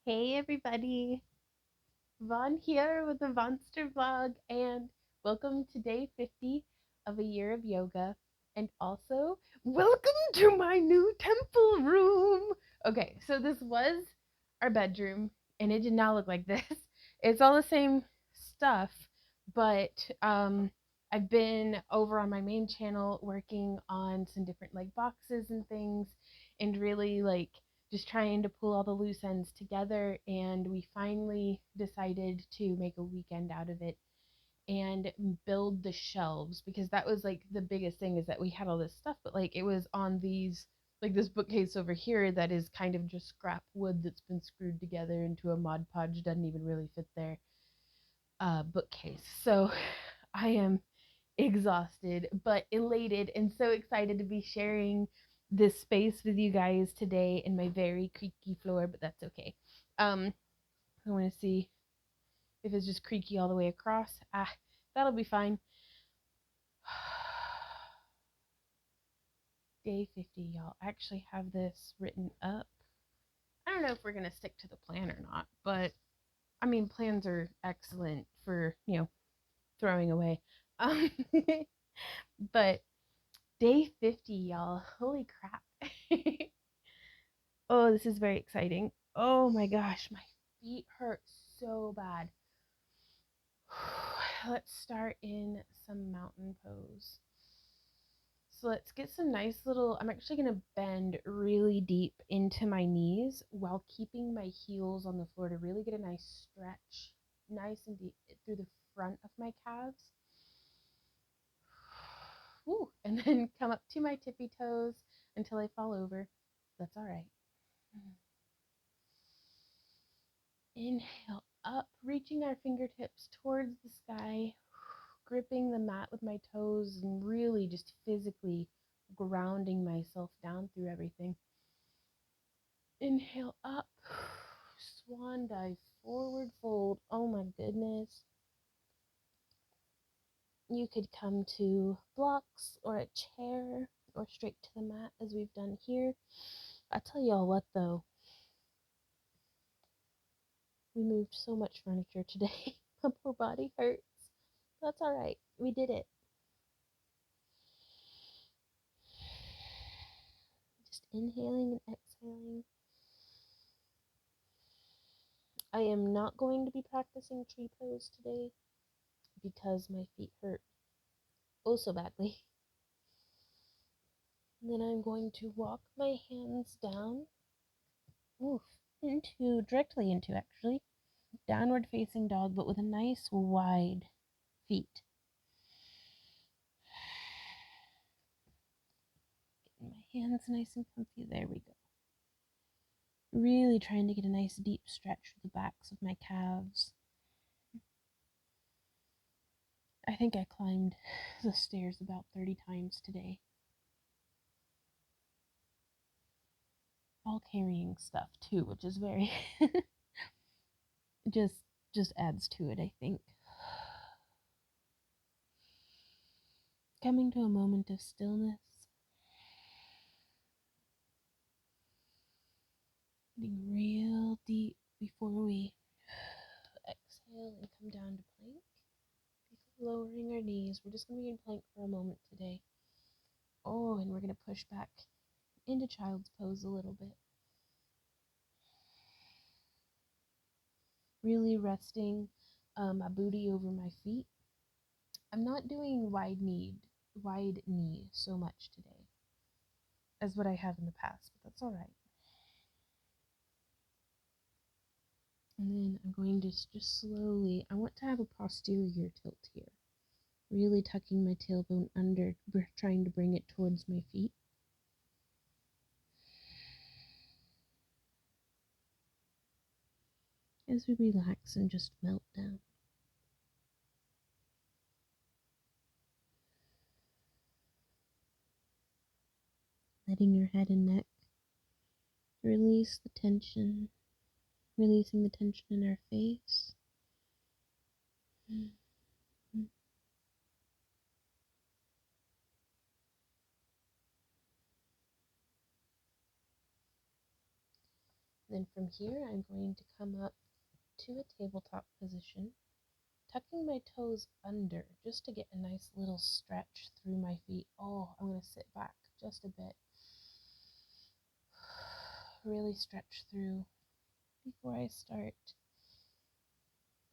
Hey everybody, Von here with the Vonster vlog, and welcome to day 50 of a year of yoga, and also welcome to my new temple room. Okay, so this was our bedroom, and it did not look like this. It's all the same stuff, but I've been over on my main channel working on some different like boxes and things, and really like just trying to pull all the loose ends together, and we finally decided to make a weekend out of it and build the shelves, because that was like the biggest thing, is that we had all this stuff, but like it was on these, like this bookcase over here that is kind of just scrap wood that's been screwed together into a Mod Podge, doesn't even really fit their bookcase. So I am exhausted but elated and so excited to be sharing this space with you guys today in my very creaky floor, but that's okay. I want to see if it's just creaky all the way across. That'll be fine. Day 50, y'all. I actually have this written up. I don't know if we're going to stick to the plan or not, but I mean, plans are excellent for, throwing away. Um, but day 50, y'all. Holy crap. Oh, this is very exciting. Oh my gosh, my feet hurt so bad. Let's start in some mountain pose. So let's get some nice little, I'm actually going to bend really deep into my knees while keeping my heels on the floor to really get a nice stretch, nice and deep through the front of my calves. Ooh, and then come up to my tippy toes until I fall over. That's all right. Inhale up, reaching our fingertips towards the sky, gripping the mat with my toes and really just physically grounding myself down through everything. Inhale up, swan dive, forward fold. Oh my goodness. You could come to blocks or a chair or straight to the mat as we've done here. I tell y'all what though, we moved so much furniture today. My poor body hurts. That's all right. We did it. Just inhaling and exhaling. I am not going to be practicing tree pose today because my feet hurt oh so badly. And then I'm going to walk my hands down, directly into actually, downward facing dog, but with a nice wide feet. Getting my hands nice and comfy. There we go. Really trying to get a nice deep stretch through the backs of my calves. I think I climbed the stairs about 30 times today. All carrying stuff too, which is very just adds to it, I think. Coming to a moment of stillness. Getting real deep before we exhale and come down to plank. Before lowering our knees, we're just going to be in plank for a moment today. Oh, and we're going to push back into child's pose a little bit. Really resting my booty over my feet. I'm not doing wide knee so much today as what I have in the past, but that's all right. And then I'm going to just slowly, I want to have a posterior tilt here. Really tucking my tailbone under, trying to bring it towards my feet. As we relax and just melt down. Letting your head and neck release the tension, releasing the tension in our face. Then from here, I'm going to come up to a tabletop position, tucking my toes under just to get a nice little stretch through my feet. Oh, I'm going to sit back just a bit. Really stretch through before I start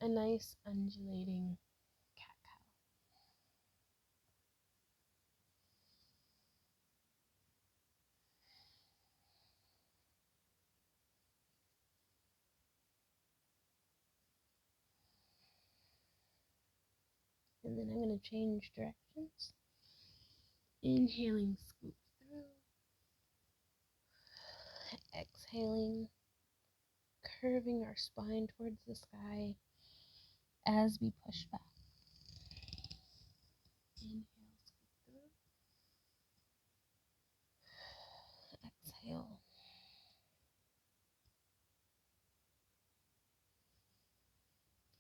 a nice undulating cat cow. And then I'm going to change directions. Inhaling, scoop through. Exhaling, curving our spine towards the sky as we push back. Inhale, scoop through. Exhale.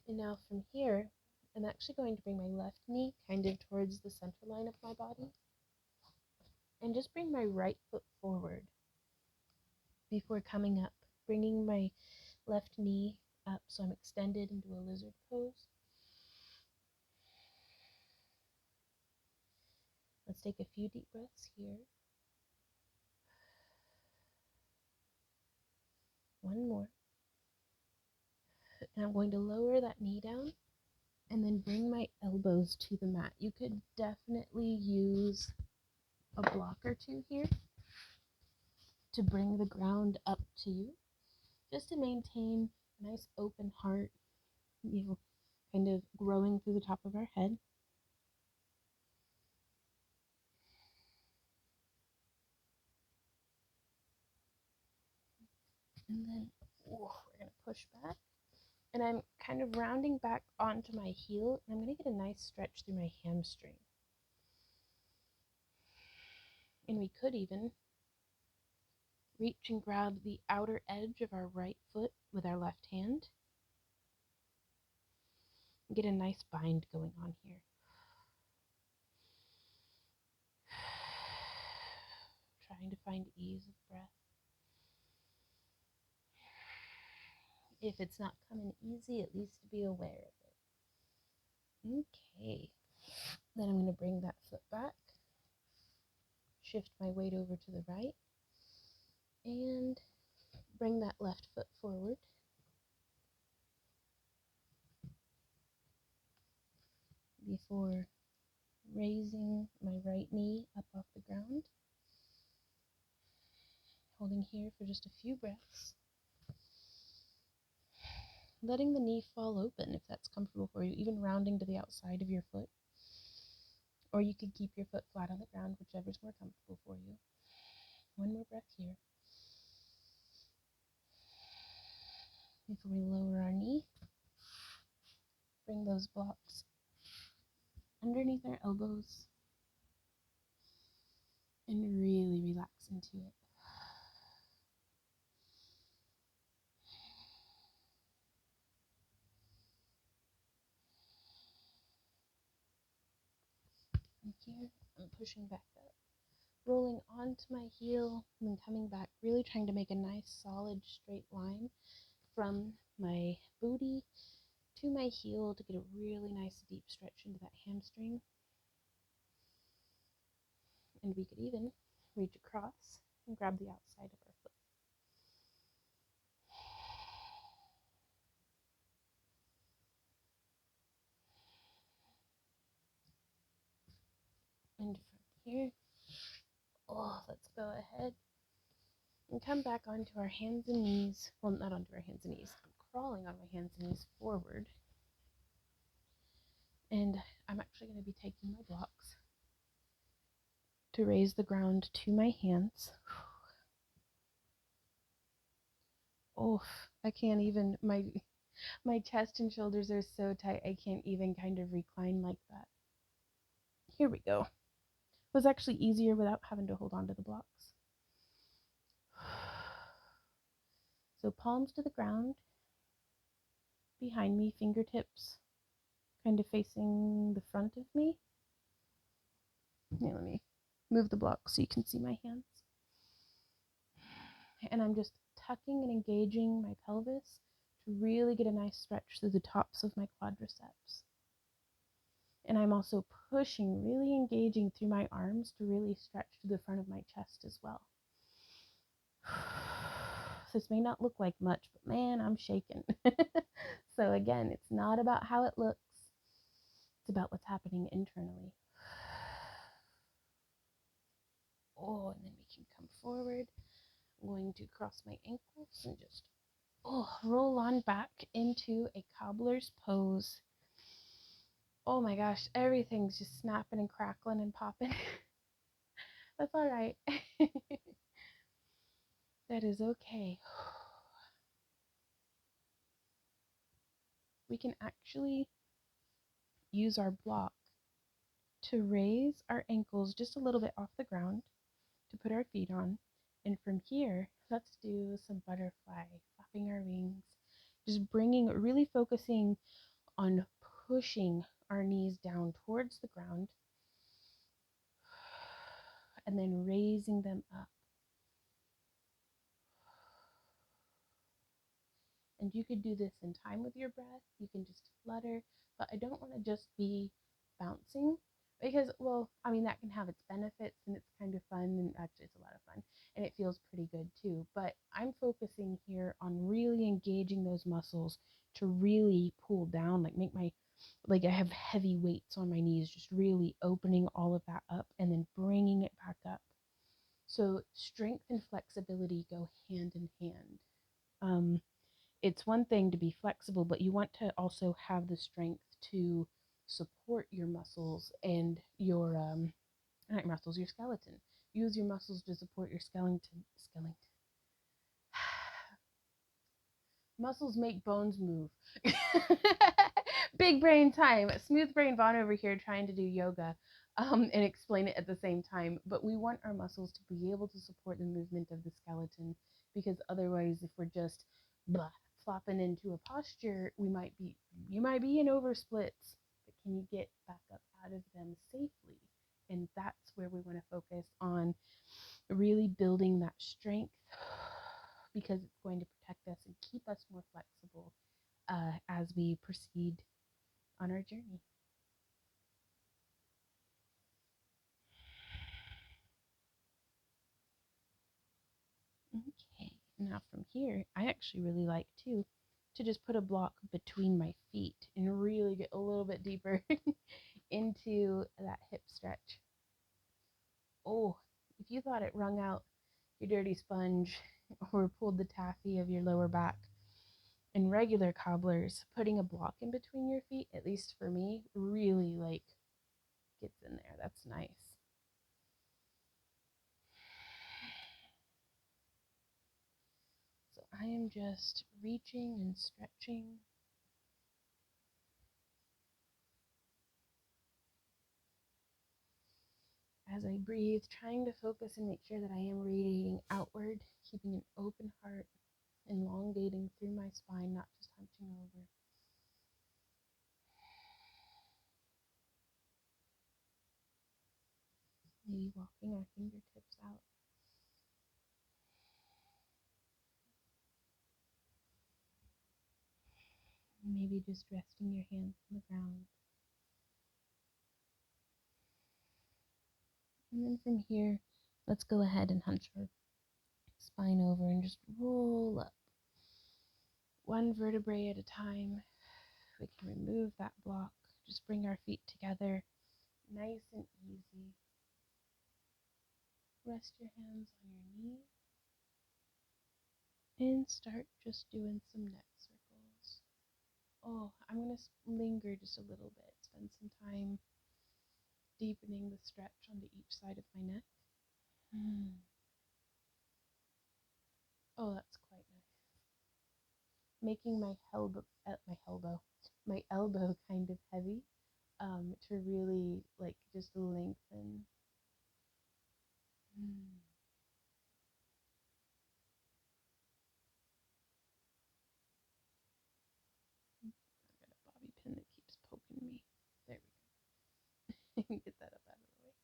And now from here, I'm actually going to bring my left knee kind of towards the center line of my body and just bring my right foot forward before coming up, bringing my left knee up so I'm extended into a lizard pose. Let's take a few deep breaths here. One more. And I'm going to lower that knee down and then bring my elbows to the mat. You could definitely use a block or two here to bring the ground up to you, just to maintain a nice open heart, kind of growing through the top of our head. And then we're going to push back. And I'm kind of rounding back onto my heel, and I'm going to get a nice stretch through my hamstring. And we could even reach and grab the outer edge of our right foot with our left hand. And get a nice bind going on here. Trying to find ease of breath. If it's not coming easy, at least be aware of it. Okay. Then I'm going to bring that foot back. Shift my weight over to the right. And bring that left foot forward. Before raising my right knee up off the ground. Holding here for just a few breaths. Letting the knee fall open if that's comfortable for you, even rounding to the outside of your foot. Or you could keep your foot flat on the ground, whichever's more comfortable for you. One more breath here. Before we lower our knee, bring those blocks underneath our elbows and really relax into it. And here, I'm pushing back up, rolling onto my heel, and then coming back, really trying to make a nice, solid, straight line from my booty to my heel to get a really nice, deep stretch into that hamstring. And we could even reach across and grab the outside of our foot. And from here, let's go ahead and come back onto our hands and knees. Well, not onto our hands and knees. I'm crawling on my hands and knees forward. And I'm actually going to be taking my blocks to raise the ground to my hands. Oh, I can't even, my chest and shoulders are so tight, I can't even kind of recline like that. Here we go. It was actually easier without having to hold on to the blocks. So palms to the ground, behind me, fingertips kind of facing the front of me. Here, let me move the block so you can see my hands. And I'm just tucking and engaging my pelvis to really get a nice stretch through the tops of my quadriceps. And I'm also pushing, really engaging through my arms to really stretch to the front of my chest as well. This may not look like much, but man, I'm shaking. So again, it's not about how it looks. It's about what's happening internally. Oh, and then we can come forward. I'm going to cross my ankles and just roll on back into a cobbler's pose. Oh my gosh, everything's just snapping and crackling and popping. That's all right. That is okay. We can actually use our block to raise our ankles just a little bit off the ground to put our feet on. And from here, let's do some butterfly, flapping our wings, just really focusing on pushing our knees down towards the ground and then raising them up. And you could do this in time with your breath. You can just flutter, but I don't want to just be bouncing because, well, I mean, that can have its benefits and it's kind of fun, and actually it's a lot of fun and it feels pretty good too. But I'm focusing here on really engaging those muscles to really pull down, like I have heavy weights on my knees, just really opening all of that up and then bringing it back up. So strength and flexibility go hand in hand. It's one thing to be flexible, but you want to also have the strength to support your muscles and your not muscles, your skeleton. Use your muscles to support your skeleton. Muscles make bones move. Big brain time. Smooth brain Vaughn over here trying to do yoga and explain it at the same time. But we want our muscles to be able to support the movement of the skeleton, because otherwise, if we're just flopping into a posture, you might be in oversplits, but can you get back up out of them safely? And that's where we want to focus on really building that strength, because it's going to protect us and keep us more flexible as we proceed on our journey. Okay, now from here, I actually really like too to just put a block between my feet and really get a little bit deeper into that hip stretch. Oh, if you thought it wrung out your dirty sponge or pulled the taffy of your lower back, in regular cobblers, putting a block in between your feet, at least for me, really gets in there. That's nice. So I am just reaching and stretching. As I breathe, trying to focus and make sure that I am radiating outward, keeping an open heart, elongating through my spine, not just hunching over. Maybe walking our fingertips out. Maybe just resting your hands on the ground. And then from here, let's go ahead and hunch our spine over and just roll up. One vertebrae at a time. We can remove that block. Just bring our feet together. Nice and easy. Rest your hands on your knees. And start just doing some neck circles. Oh, I'm going to linger just a little bit. Spend some time deepening the stretch onto each side of my neck. Oh, that's quite nice. Making my elbow kind of heavy to really just lengthen. I've got a bobby pin that keeps poking me. There we go. Get that up out of the way.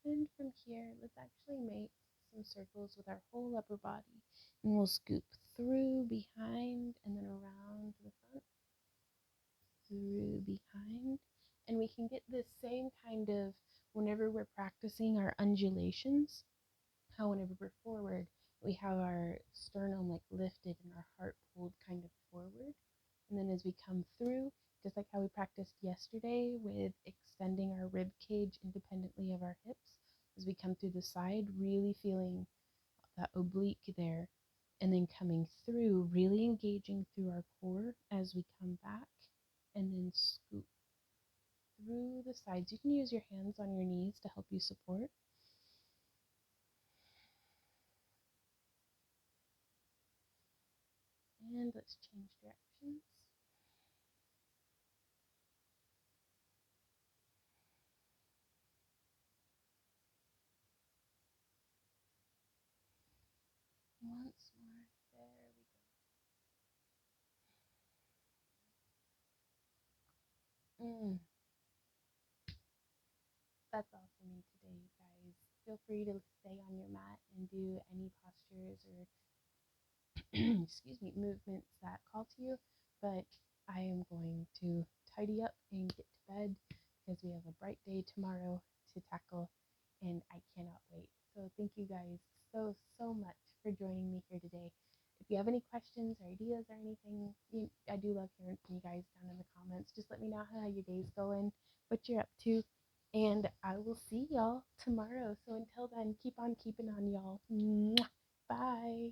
And from from here, let's actually make some circles with our whole upper body. And we'll scoop through, behind, and then around the front, through, behind. And we can get this same kind of, whenever we're practicing our undulations, how whenever we're forward, we have our sternum like lifted and our heart pulled kind of forward. And then as we come through, just like how we practiced yesterday with extending our rib cage independently of our hips, as we come through the side, really feeling that oblique there, and then coming through, really engaging through our core as we come back, and then scoop through the sides. You can use your hands on your knees to help you support. And let's change directions. Once more. There we go. That's all for me today, you guys. Feel free to stay on your mat and do any postures or excuse me, movements that call to you. But I am going to tidy up and get to bed because we have a bright day tomorrow to tackle, and I cannot wait. So thank you guys so much for joining me here today. If you have any questions or ideas or anything, I do love hearing from you guys down in the comments. Just let me know how your day's going, what you're up to, and I will see y'all tomorrow. So until then, keep on keeping on, y'all. Mwah. Bye.